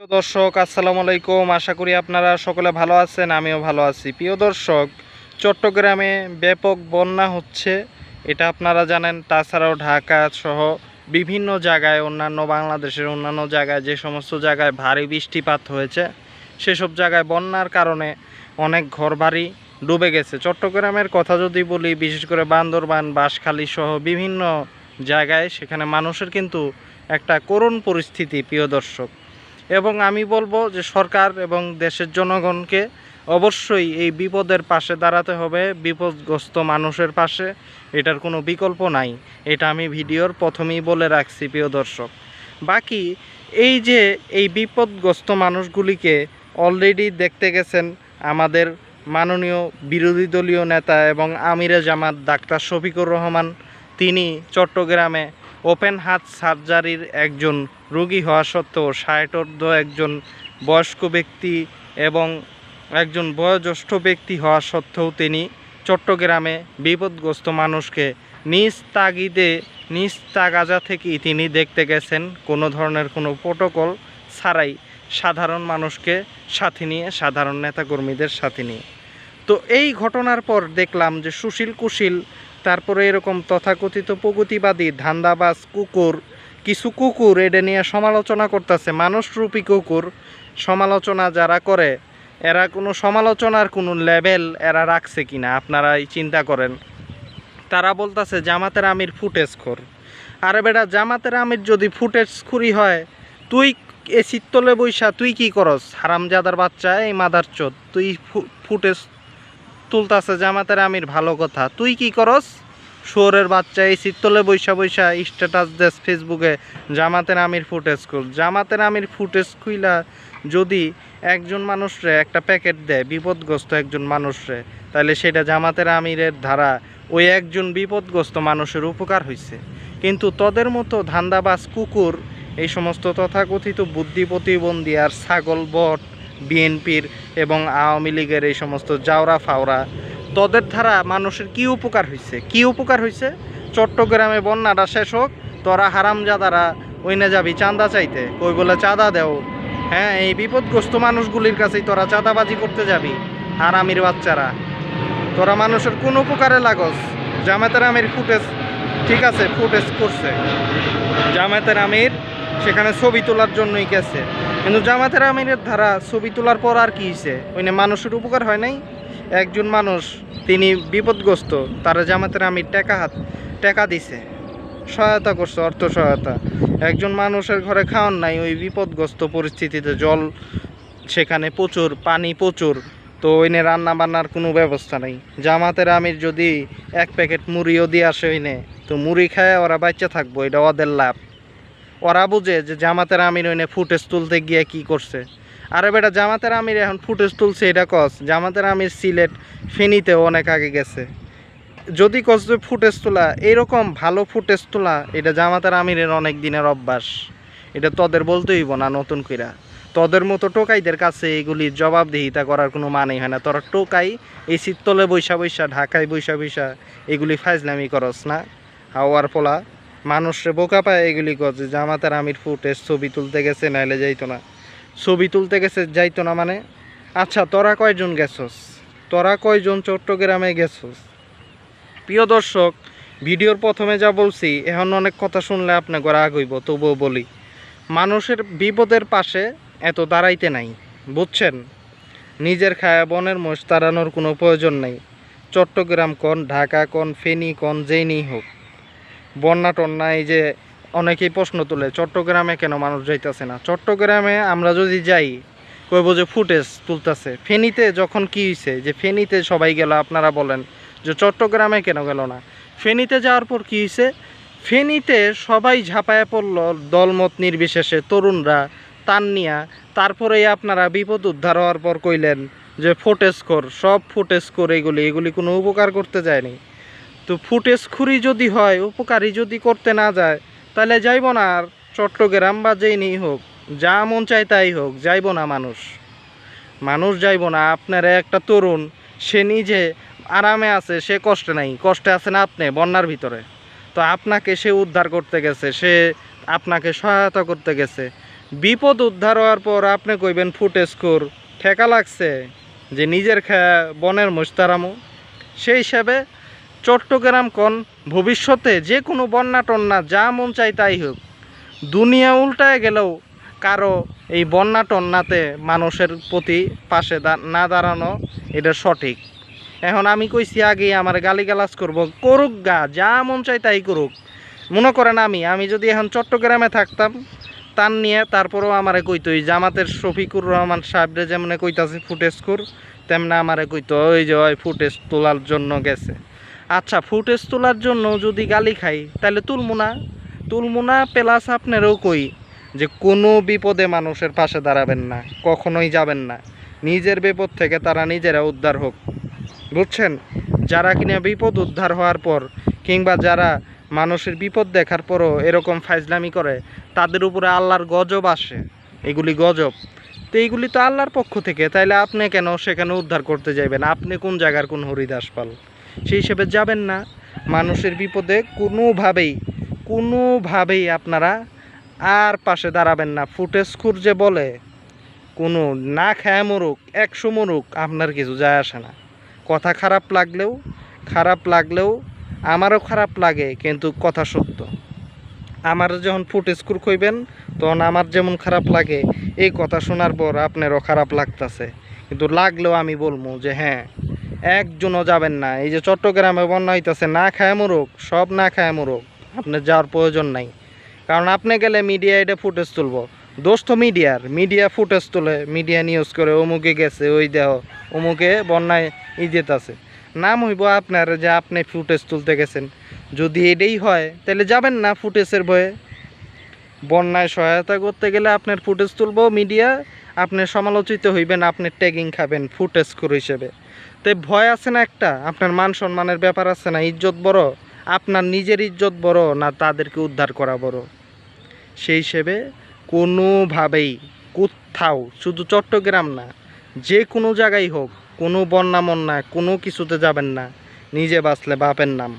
প্রিয় দর্শক আসসালামু আলাইকুম। আশা করি আপনারা সকলে ভালো আছেন, আমিও ভালো আছি। প্রিয় দর্শক, চট্টগ্রামে ব্যাপক বন্যা হচ্ছে, এটা আপনারা জানেন। তাছাড়াও ঢাকা সহ বিভিন্ন জায়গায়, অন্যান্য বাংলাদেশের অন্যান্য জায়গায় যে সমস্ত জায়গায় ভারী বৃষ্টিপাত হয়েছে, সেসব জায়গায় বন্যার কারণে অনেক ঘরবাড়ি ডুবে গেছে। চট্টগ্রামের কথা যদি বলি, বিশেষ করে বান্দরবান, বাঁশখালী সহ বিভিন্ন জায়গায়, সেখানে মানুষের কিন্তু একটা করুণ পরিস্থিতি প্রিয় দর্শক। এবং আমি বলবো যে সরকার এবং দেশের জনগণকে অবশ্যই এই বিপদের পাশে দাঁড়াতে হবে, বিপদগ্রস্ত মানুষের পাশে। এটার কোনো বিকল্প নাই, এটা আমি ভিডিওর প্রথমেই বলে রাখছি প্রিয় দর্শক। বাকি এই যে এই বিপদগ্রস্ত মানুষগুলিকে অলরেডি দেখতে গেছেন আমাদের মাননীয় বিরোধী দলীয় নেতা এবং আমিরে জামাত ডাক্তার শফিকুর রহমান। তিনি চট্টগ্রামে ওপেন হার্ট সার্জারির একজন রোগী হওয়া সত্ত্বেও, 60 একজন বয়স্ক ব্যক্তি এবং একজন বয়োজ্যেষ্ঠ ব্যক্তি হওয়া সত্ত্বেও তিনি চট্টগ্রামে বিপদগ্রস্ত মানুষকে নিজ তাগিদে, নিজ তাগাজা থেকেই তিনি দেখতে গেছেন, কোনো ধরনের কোনো প্রোটোকল ছাড়াই, সাধারণ মানুষকে সাথে নিয়ে, সাধারণ নেতাকর্মীদের সাথে নিয়ে। তো এই ঘটনার পর দেখলাম যে সুশীল কুশীল, তারপরে এরকম তথাকথিত প্রগতিবাদী ধান্দাবাজ কুকুর, কিছু কুকুর এটা নিয়ে সমালোচনা করতেছে, মানুষরূপী কুকুর। সমালোচনা যারা করে, এরা কোনো সমালোচনার কোনো লেভেল এরা রাখছে কিনা আপনারাই চিন্তা করেন। তারা বলতেছে জামাতের আমির ফুটেজখোর। আরে বেটা, জামাতের আমির যদি ফুটেজখুরি হয়, তুই এ চিত্তলে বৈশা তুই কি করস? হারামজাদার বাচ্চা, এই মাদার চোদ, তুই ফুটেজ তুলতাছে জামাতের আমির, ভালো কথা। তুই কি করস? শুয়োরের বাচ্চা, এই চিত্তলে বৈশা বৈশা স্ট্যাটাস দেস ফেসবুকে জামাতের আমির ফুটেজ খুল। জামাতের আমির ফুটেজ খুইলা যদি একজন মানুষরে একটা প্যাকেট দেয়, বিপদগ্রস্ত একজন মানুষরে, তাহলে সেটা জামাতের আমিরের ধারা ওই একজন বিপদগ্রস্ত মানুষের উপকার হয়েছে। কিন্তু তোদের মতো ধান্দাবাজ কুকুর, এই সমস্ত তথাকথিত বুদ্ধি প্রতিবন্ধী আর ছাগল বট, বিএনপির এবং আওয়ামী লীগের এই সমস্ত জাওরা ফাওরা, তোদের ধারা মানুষের কি উপকার হয়েছে? কি উপকার হয়েছে? চট্টগ্রামে বন্যাটা শেষ হোক, তোরা হারামজাদারা ওইনে যাবি চাঁদা চাইতে, কই বলে চাঁদা দেও। হ্যাঁ, এই বিপদগ্রস্ত মানুষগুলির কাছেই তোরা চাঁদাবাজি করতে যাবি, হারামির বাচ্চারা। তোরা মানুষের কোন উপকারে লাগস? জামাতের আমির ফুটেজ, ঠিক আছে, ফুটেজ করছে জামাতের আমির, সেখানে ছবি তোলার জন্যই গেছে। কিন্তু জামাতের আমিরের ধারা ছবি তোলার পর আর কি হয়েছে? ওইনে মানুষের উপকার হয় নাই? একজন মানুষ তিনি বিপদগ্রস্ত, তারা জামাতের আমির টাকা দিছে, সহায়তা করছে, অর্থ সহায়তা। একজন মানুষের ঘরে খাওয়ান নাই, ওই বিপদগ্রস্ত পরিস্থিতিতে, জল সেখানে প্রচুর, পানি প্রচুর, তো ওইনে রান্না বান্নার কোনো ব্যবস্থা নেই। জামাতের আমির যদি এক প্যাকেট মুড়িও দিয়ে আসে ওইনে, তো মুড়ি খায় ওরা বাচ্চা থাকবো, এটা ওদের লাভ। ওরা বুঝে যে জামাতের আমির ওইনে ফুটেজ তুলতে গিয়ে কি করছে। আরে বেটা, জামাতের আমির এখন ফুটেজ তুলছে এটা কস? জামাতের আমির সিলেট, ফেনীতেও অনেক আগে গেছে। যদি কস যে ফুটেজ তোলা, এইরকম ভালো ফুটেজ তোলা, এটা জামাতের আমিরের অনেক দিনের অভ্যাস। এটা তোদের বলতে হইব না নতুন কইরা। তোদের মতো টোকাইদের কাছে এগুলির জবাবদিহিতা করার কোনো মানেই হয় না। তোরা টোকাই, এই শীততলে বৈশা বৈশা, ঢাকায় বৈশা বৈশা এগুলি ফাইজলামি করস না, হাওয়ার পোলা। মানুষরে বোকা পায় এগুলি কর যে জামাতের আমির ফুটেজ ছবি তুলতে গেছে, নাইলে যাইতো না। ছবি তুলতে গেছে, যাইতো না মানে? আচ্ছা, তোরা কয়জন গেছস? তোরা কয়জন চট্টগ্রামে গেছস? প্রিয় দর্শক, ভিডিওর প্রথমে যা বলছি, এখন অনেক কথা শুনলে আপনাকে রাগ হইব, তবুও বলি, মানুষের বিপদের পাশে এত দাঁড়াইতে নাই, বুঝছেন? নিজের খায়া বনের মোষ তাড়ানোর কোনো প্রয়োজন নেই। চট্টগ্রাম কোন, ঢাকা কোন, ফেনী কোন, যেই নেই হোক, বন্যা টন্যা, এই যে অনেকেই প্রশ্ন তোলে চট্টগ্রামে কেন মানুষ যাইতেছে না। চট্টগ্রামে আমরা যদি যাই, কইব যে ফুটেজ তুলতেছে। ফেনীতে যখন কি হয়েছে, যে ফেনীতে সবাই গেল, আপনারা বলেন যে চট্টগ্রামে কেন গেল না? ফেনীতে যাওয়ার পর কি হয়েছে? ফেনীতে সবাই ঝাঁপায়া পড়ল, দলমত নির্বিশেষে, তরুণরা তান নিয়া। তারপরেই আপনারা বিপদ উদ্ধার হওয়ার পর কইলেন যে ফুটেজ কর, সব ফুটেজ করে, এগুলি কোনো উপকার করতে যায়নি। তো ফুটেজ খুরি যদি হয়, উপকারী যদি করতে না যায়, তাহলে যাইব না আর চট্টগ্রাম, বা যেই নেই হোক, যা মন চায় তাই হোক, যাইব না মানুষ যাইব না। আপনার একটা তরুণ, সে নিজে আরামে আছে, সে কষ্টে নাই, কষ্টে আছেন আপনি বন্যার ভিতরে। তো আপনাকে সে উদ্ধার করতে গেছে, সে আপনাকে সহায়তা করতে গেছে। বিপদ উদ্ধার হওয়ার পর আপনি কইবেন ফুটেস্কুর ঠেকা লাগছে যে নিজের বনের মোস্তারামু। সেই হিসাবে চট্টগ্রাম কোন ভবিষ্যতে যে কোনো বন্যা টন্যা যা মন চাই তাই হোক, দুনিয়া উল্টায় গেলেও কারো এই বন্যা টন্যাতে মানুষের প্রতি পাশে না দাঁড়ানো এটা সঠিক। এখন আমি কইছি আগেই আমার গালিগালাজ করুক গা, যা মন চাই তাই করুক। মনে করেন আমি যদি এখন চট্টগ্রামে থাকতাম তার নিয়ে, তারপরেও আমারে কইতো ওই জামাতের শফিকুর রহমান সাহেবরে যেমন কইতাছে ফুটেজকুর, তেমনি আমারে কইতো ওই যে ওই ফুটেজ তোলার জন্য গেছে। আচ্ছা, ফুটেজ তোলার জন্য যদি গালি খাই তাহলে তুলমু না। প্লাস আপনারও কই যে কোনো বিপদে মানুষের পাশে দাঁড়াবেন না, কখনোই যাবেন না। নিজের বিপদ থেকে তারা নিজেরা উদ্ধার হোক, বুঝছেন? যারা কিনা বিপদ উদ্ধার হওয়ার পর কিংবা যারা মানুষের বিপদ দেখার পরও এরকম ফাইজলামি করে, তাদের উপরে আল্লাহর গজব আসে। এগুলি গজব, তো এইগুলি তো আল্লাহর পক্ষ থেকে। তাইলে আপনি কেন সেখানে উদ্ধার করতে যাইবেন? আপনি কোন জায়গার কোন হরিদাস পাল? সেই হিসেবে যাবেন না। মানুষের বিপদে কোনোভাবেই আপনারা আর পাশে দাঁড়াবেন না। ফুটেজকুর যে বলে কোনো না খায় মরুক, 100 মরুক, আপনার কিছু যায় আসে না। কথা খারাপ লাগলেও আমারও খারাপ লাগে, কিন্তু কথা সত্য। আমার যখন ফুটেজকুর কইবেন তখন আমার যেমন খারাপ লাগে, এই কথা শোনার পর আপনারও খারাপ লাগতেছে, কিন্তু লাগলেও আমি বলবো যে হ্যাঁ, একজনও যাবেন না। এই যে চট্টগ্রামে বন্যা হইতেছে, না খায় মরুক, সব না খায় মরুক, আপনার যাওয়ার প্রয়োজন নাই। কারণ আপনি গেলে মিডিয়া এটা ফুটেজ তুলবো, দোষ তো মিডিয়া ফুটেজ তোলে, মিডিয়া নিউজ করে অমুকে গেছে, ওই দেহ অমুকে বন্যায় যেতেছে। নাম হইব আপনার যে আপনি ফুটেজ তুলতে গেছেন। যদি এটাই হয় তাহলে যাবেন না ফুটেজের ভয়ে। বন্যায় সহায়তা করতে গেলে আপনার ফুটেজ তুলবো মিডিয়া, আপনি সমালোচিত হইবেন, আপনি ট্যাগিং খাবেন ফুটেজকুর হিসেবে। তাই ভয় আছে না একটা? আপনার মান সম্মানের ব্যাপার আছে না? ইজ্জত বড়, আপনার নিজের ইজ্জত বড় না তাদেরকে উদ্ধার করা বড়? সেই হিসেবে কোনোভাবেই কোথাও, শুধু চট্টগ্রাম না, যে কোনো জায়গায় হোক, কোনো বন্যা কোনো কিছুতে যাবেন না। নিজে বাঁচলে বাপের নাম।